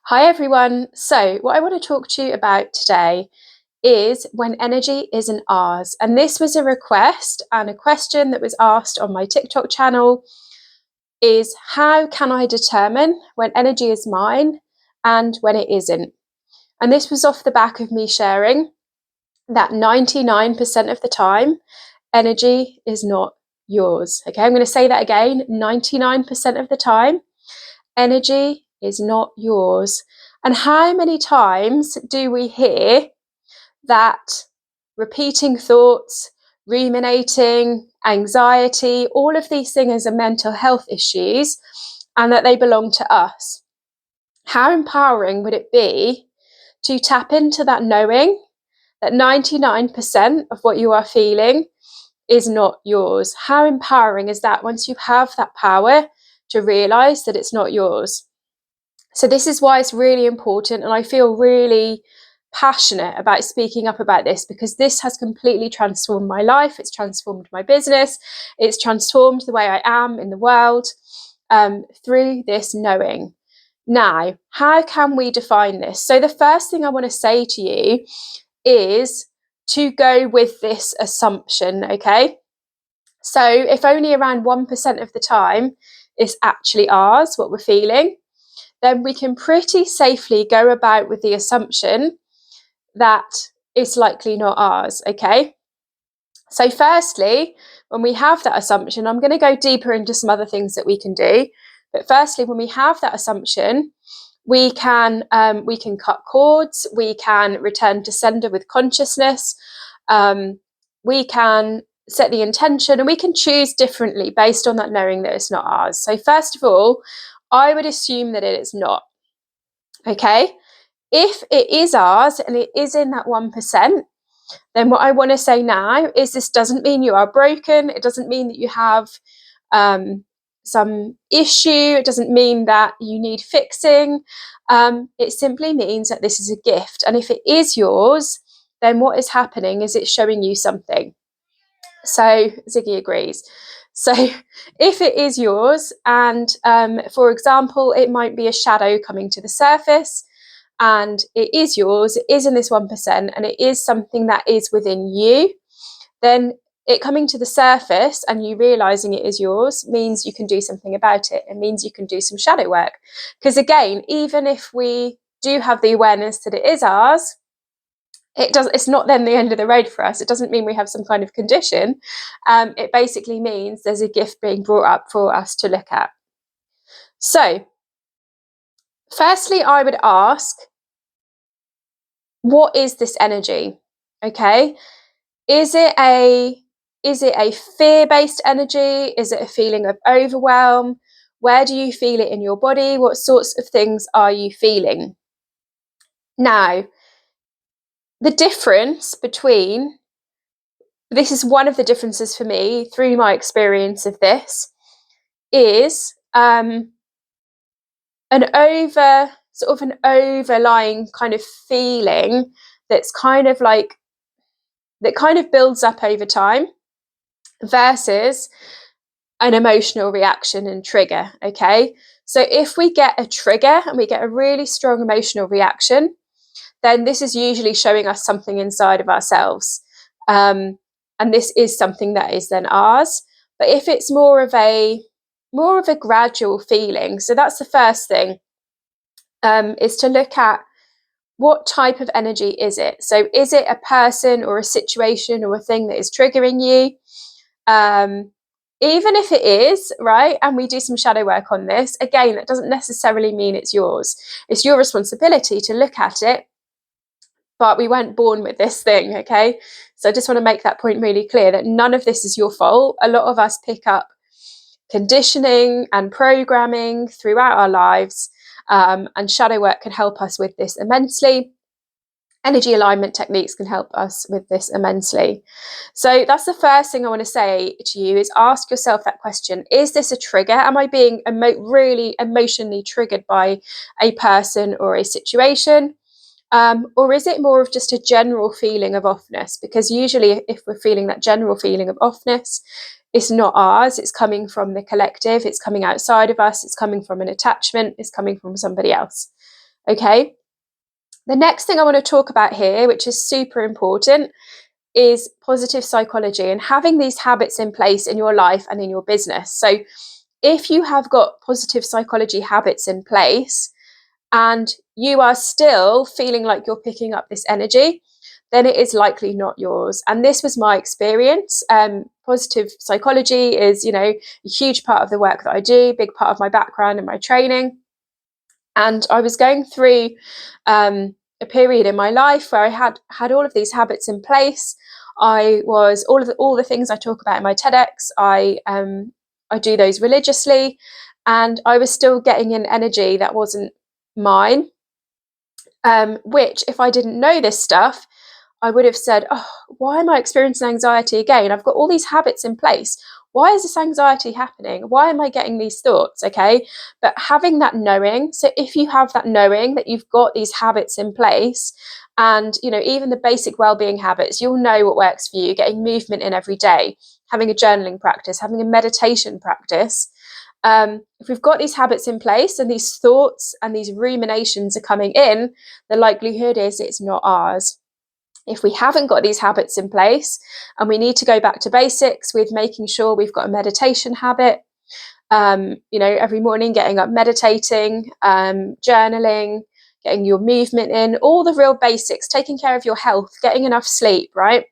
Hi everyone. So, what I want to talk to you about today is when energy isn't ours. And this was a request and a question that was asked on my TikTok channel is how can I determine when energy is mine and when it isn't? And this was off the back of me sharing that 99% of the time energy is not yours. Okay, I'm going to say that again. 99% of the time energy is not yours. And how many times do we hear that repeating thoughts, ruminating, anxiety, all of these things are mental health issues and that they belong to us? How empowering would it be to tap into that knowing that 99% of what you are feeling is not yours? How empowering is that once you have that power to realize that it's not yours? So this is why it's really important, and I feel really passionate about speaking up about this because this has completely transformed my life. It's transformed my business. It's transformed the way I am in the world through this knowing. Now, how can we define this? So the first thing I want to say to you is to go with this assumption, okay? So if only around 1% of the time it's actually ours, what we're feeling, then we can pretty safely go about with the assumption that it's likely not ours, okay? So firstly, when we have that assumption, I'm going to go deeper into some other things that we can do. But firstly, when we have that assumption, we can cut cords, we can return to sender with consciousness, we can set the intention, and we can choose differently based on that knowing that it's not ours. So first of all, I would assume that it is not. Okay, if it is ours and it is in that 1%, then what I want to say now is this doesn't mean you are broken. It doesn't mean that you have some issue. It doesn't mean that you need fixing. It simply means that this is a gift. And if it is yours, then what is happening is it's showing you something. So Ziggy agrees. So if it is yours, and for example, it might be a shadow coming to the surface, and it is yours, it is in this 1%, and it is something that is within you, then it coming to the surface and you realizing it is yours means you can do something about it. It means you can do some shadow work. Because again, even if we do have the awareness that it is ours, it's not then the end of the road for us. It doesn't mean we have some kind of condition. It basically means there's a gift being brought up for us to look at. So firstly, I would ask, what is this energy? Okay, is it a fear-based energy? Is it a feeling of overwhelm? Where do you feel it in your body? What sorts of things are you feeling? Now, the difference between this is one of the differences for me through my experience of this is an overlying kind of feeling that's kind of like that kind of builds up over time versus an emotional reaction and trigger. Okay, so if we get a trigger and we get a really strong emotional reaction, then this is usually showing us something inside of ourselves, and this is something that is then ours. But if it's more of a gradual feeling, so that's the first thing, is to look at what type of energy is it. So is it a person or a situation or a thing that is triggering you? Even if it is, right, and we do some shadow work on this, again, that doesn't necessarily mean it's yours. It's your responsibility to look at it, but we weren't born with this thing, okay? So I just want to make that point really clear that none of this is your fault. A lot of us pick up conditioning and programming throughout our lives, and shadow work can help us with this immensely. Energy alignment techniques can help us with this immensely. So that's the first thing I want to say to you is ask yourself that question. Is this a trigger? Am I being really emotionally triggered by a person or a situation? Or is it more of just a general feeling of offness? Because usually if we're feeling that general feeling of offness, it's not ours. It's coming from the collective. It's coming outside of us. It's coming from an attachment. It's coming from somebody else. Okay. The next thing I want to talk about here, which is super important, is positive psychology and having these habits in place in your life and in your business. So if you have got positive psychology habits in place and you are still feeling like you're picking up this energy, then it is likely not yours. And this was my experience. Positive psychology is, a huge part of the work that I do, big part of my background and my training. And I was going through a period in my life where I had all of these habits in place. I was all the things I talk about in my TEDx. I do those religiously, and I was still getting in energy that wasn't mine. Which, if I didn't know this stuff, I would have said, "Oh, why am I experiencing anxiety again? I've got all these habits in place. Why is this anxiety happening? Why am I getting these thoughts?" Okay. But having that knowing, so if you have that knowing that you've got these habits in place, and even the basic well-being habits, you'll know what works for you, getting movement in every day, having a journaling practice, having a meditation practice. If we've got these habits in place and these thoughts and these ruminations are coming in, the likelihood is it's not ours. If we haven't got these habits in place and we need to go back to basics with making sure we've got a meditation habit, every morning getting up, meditating, journaling, getting your movement in, all the real basics, taking care of your health, getting enough sleep, right?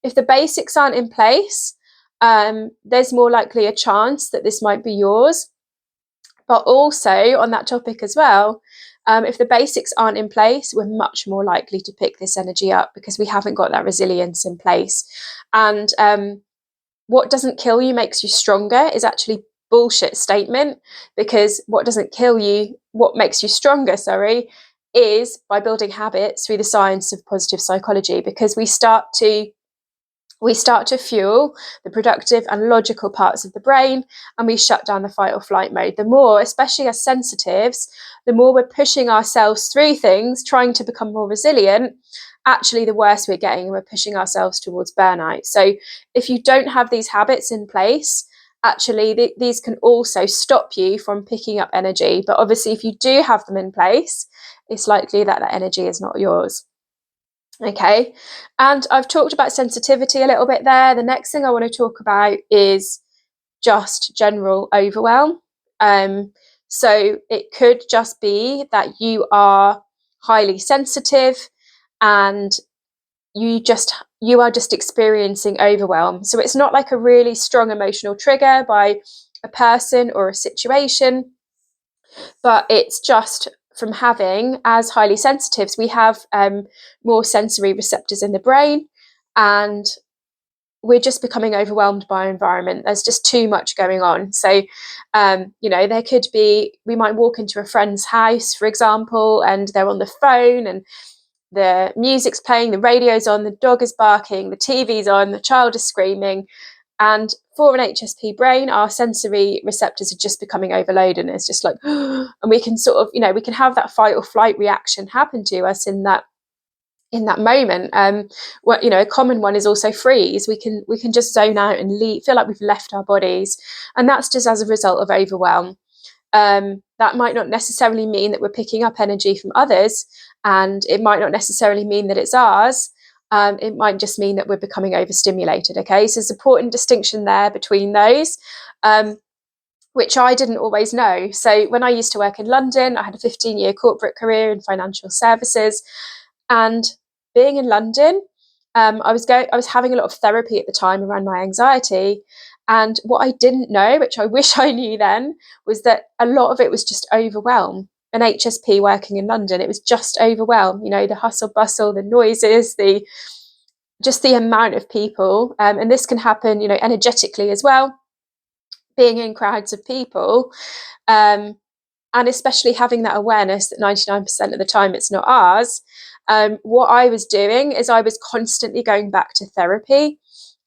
If the basics aren't in place, there's more likely a chance that this might be yours. But also on that topic as well, if the basics aren't in place, we're much more likely to pick this energy up because we haven't got that resilience in place. And what doesn't kill you makes you stronger is actually bullshit statement, because what makes you stronger, is by building habits through the science of positive psychology, because we start to fuel the productive and logical parts of the brain, and we shut down the fight or flight mode. The more, especially as sensitives, the more we're pushing ourselves through things, trying to become more resilient, actually the worse we're getting, and we're pushing ourselves towards burnout. So if you don't have these habits in place, actually these can also stop you from picking up energy. But obviously, if you do have them in place, it's likely that that energy is not yours. Okay, and I've talked about sensitivity a little bit there. The next thing I want to talk about is just general overwhelm. So it could just be that you are highly sensitive and you are just experiencing overwhelm. So it's not like a really strong emotional trigger by a person or a situation, but it's just from having, as highly sensitives, we have more sensory receptors in the brain, and we're just becoming overwhelmed by our environment. There's just too much going on. So, there could be, we might walk into a friend's house, for example, and they're on the phone and the music's playing, the radio's on, the dog is barking, the TV's on, the child is screaming. And for an HSP brain, our sensory receptors are just becoming overloaded, and it's just like, and we can sort of, we can have that fight or flight reaction happen to us in that moment. A common one is also freeze. We can just zone out and feel like we've left our bodies, and that's just as a result of overwhelm. That might not necessarily mean that we're picking up energy from others, and it might not necessarily mean that it's ours. It might just mean that we're becoming overstimulated. Okay, so there's an important distinction there between those, which I didn't always know. So when I used to work in London, I had a 15-year corporate career in financial services, and being in London, I was having a lot of therapy at the time around my anxiety. And what I didn't know, which I wish I knew then, was that a lot of it was just overwhelm. An HSP working in London, it was just overwhelm. The hustle bustle, the noises, just the amount of people, and this can happen, energetically as well. Being in crowds of people, and especially having that awareness that 99% of the time it's not ours. What I was doing is I was constantly going back to therapy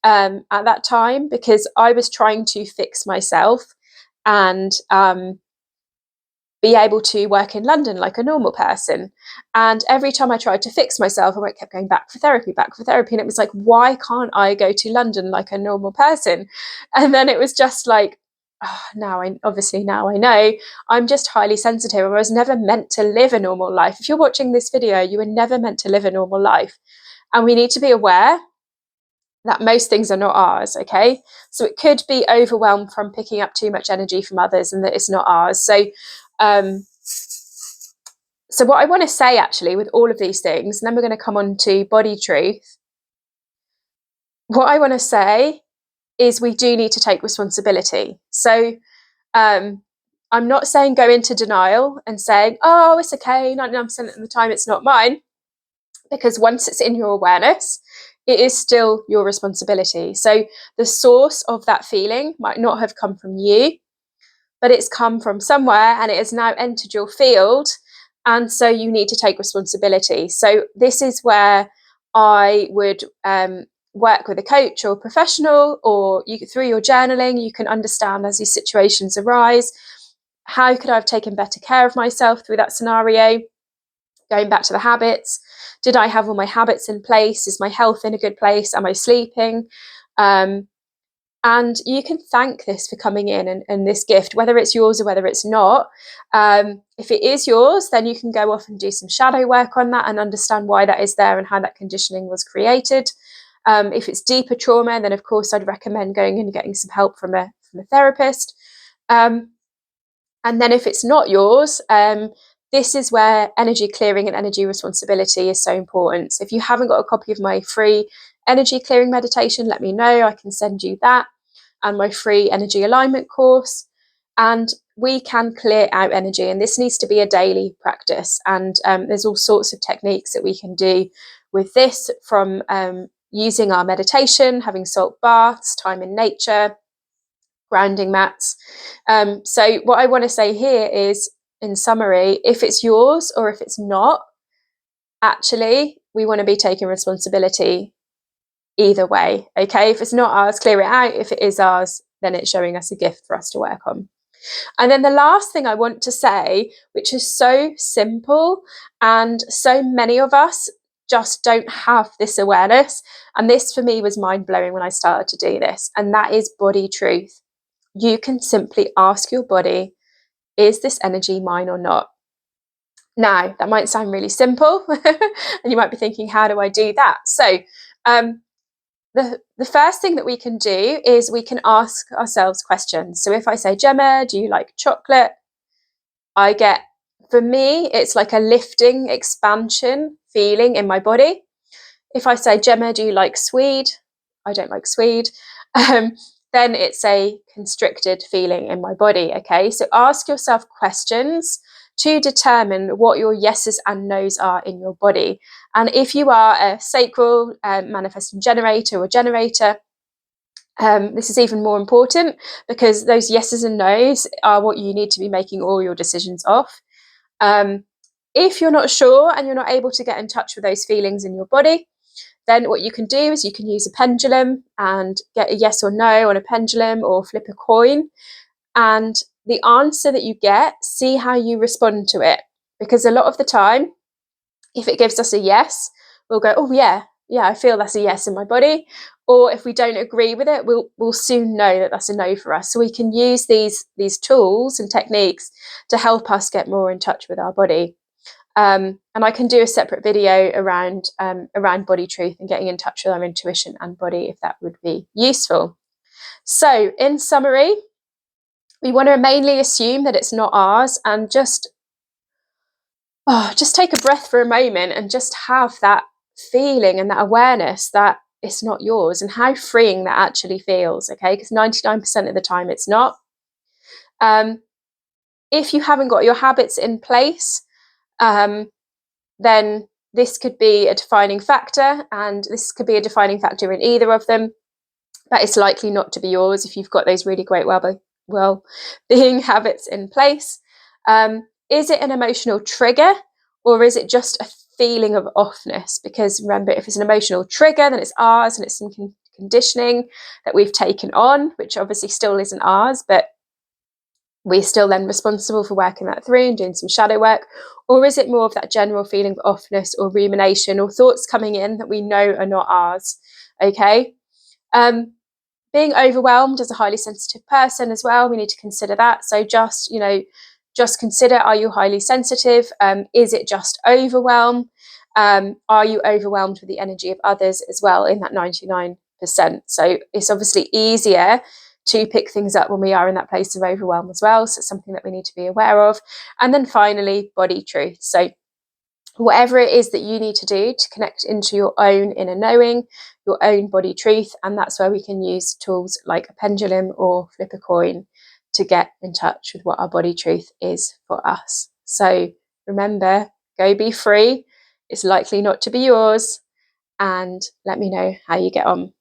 at that time, because I was trying to fix myself and be able to work in London like a normal person. And every time I tried to fix myself, I kept going back for therapy. And it was like, why can't I go to London like a normal person? And then it was just like, now I know I'm just highly sensitive. I was never meant to live a normal life. If you're watching this video, you were never meant to live a normal life. And we need to be aware that most things are not ours, okay? So it could be overwhelmed from picking up too much energy from others and that it's not ours. So what I want to say actually with all of these things, and then we're going to come on to body truth. What I want to say is we do need to take responsibility. So I'm not saying go into denial and saying, oh, it's okay, 99% of the time it's not mine, because once it's in your awareness, it is still your responsibility. So the source of that feeling might not have come from you, but it's come from somewhere and it has now entered your field. And so you need to take responsibility. So this is where I would work with a coach or a professional, or through your journaling, you can understand as these situations arise, how could I have taken better care of myself through that scenario? Going back to the habits, did I have all my habits in place? Is my health in a good place? Am I sleeping? And you can thank this for coming in and this gift, whether it's yours or whether it's not. If it is yours, then you can go off and do some shadow work on that and understand why that is there and how that conditioning was created. If it's deeper trauma, then of course I'd recommend going in and getting some help from a therapist. And then if it's not yours, this is where energy clearing and energy responsibility is so important. So if you haven't got a copy of my free energy clearing meditation, let me know. I can send you that and my free energy alignment course. And we can clear out energy. And this needs to be a daily practice. And there's all sorts of techniques that we can do with this, from using our meditation, having salt baths, time in nature, grounding mats. So what I want to say here is, in summary, if it's yours or if it's not, actually, we want to be taking responsibility either way. Okay, if it's not ours, clear it out. If it is ours, then it's showing us a gift for us to work on. And then the last thing I want to say, which is so simple, and so many of us just don't have this awareness, and this for me was mind-blowing when I started to do this, and that is body truth. You can simply ask your body, is this energy mine or not? Now, that might sound really simple, and you might be thinking, how do I do that? So the first thing that we can do is we can ask ourselves questions. So if I say, Gemma, do you like chocolate? For me, it's like a lifting, expansion feeling in my body. If I say, Gemma, do you like swede? I don't like swede. Then it's a constricted feeling in my body. Okay, so ask yourself questions to determine what your yeses and nos are in your body. And if you are a sacral manifesting generator or generator, this is even more important, because those yeses and nos are what you need to be making all your decisions off. If you're not sure and you're not able to get in touch with those feelings in your body, then what you can do is you can use a pendulum and get a yes or no on a pendulum, or flip a coin. And the answer that you get, see how you respond to it. Because a lot of the time, if it gives us a yes, we'll go, oh yeah, I feel that's a yes in my body. Or if we don't agree with it, we'll soon know that that's a no for us. So we can use these tools and techniques to help us get more in touch with our body. And I can do a separate video around body truth and getting in touch with our intuition and body, if that would be useful. So in summary, we want to mainly assume that it's not ours, and just take a breath for a moment and just have that feeling and that awareness that it's not yours, and how freeing that actually feels. Okay, because 99% of the time it's not. If you haven't got your habits in place, then this could be a defining factor, and this could be a defining factor in either of them, but it's likely not to be yours if you've got those really great well-being habits in place. Is it an emotional trigger, or is it just a feeling of offness? Because remember, if it's an emotional trigger, then it's ours, and it's some conditioning that we've taken on, which obviously still isn't ours, but we're still then responsible for working that through and doing some shadow work. Or is it more of that general feeling of offness or rumination or thoughts coming in that we know are not ours? Okay. Being overwhelmed as a highly sensitive person as well, we need to consider that. So just consider, are you highly sensitive? Is it just overwhelm? Are you overwhelmed with the energy of others as well in that 99%? So it's obviously easier to pick things up when we are in that place of overwhelm as well. So it's something that we need to be aware of. And then finally, body truth. So whatever it is that you need to do to connect into your own inner knowing, your own body truth. And that's where we can use tools like a pendulum or flip a coin to get in touch with what our body truth is for us. So remember, go be free. It's likely not to be yours. And let me know how you get on.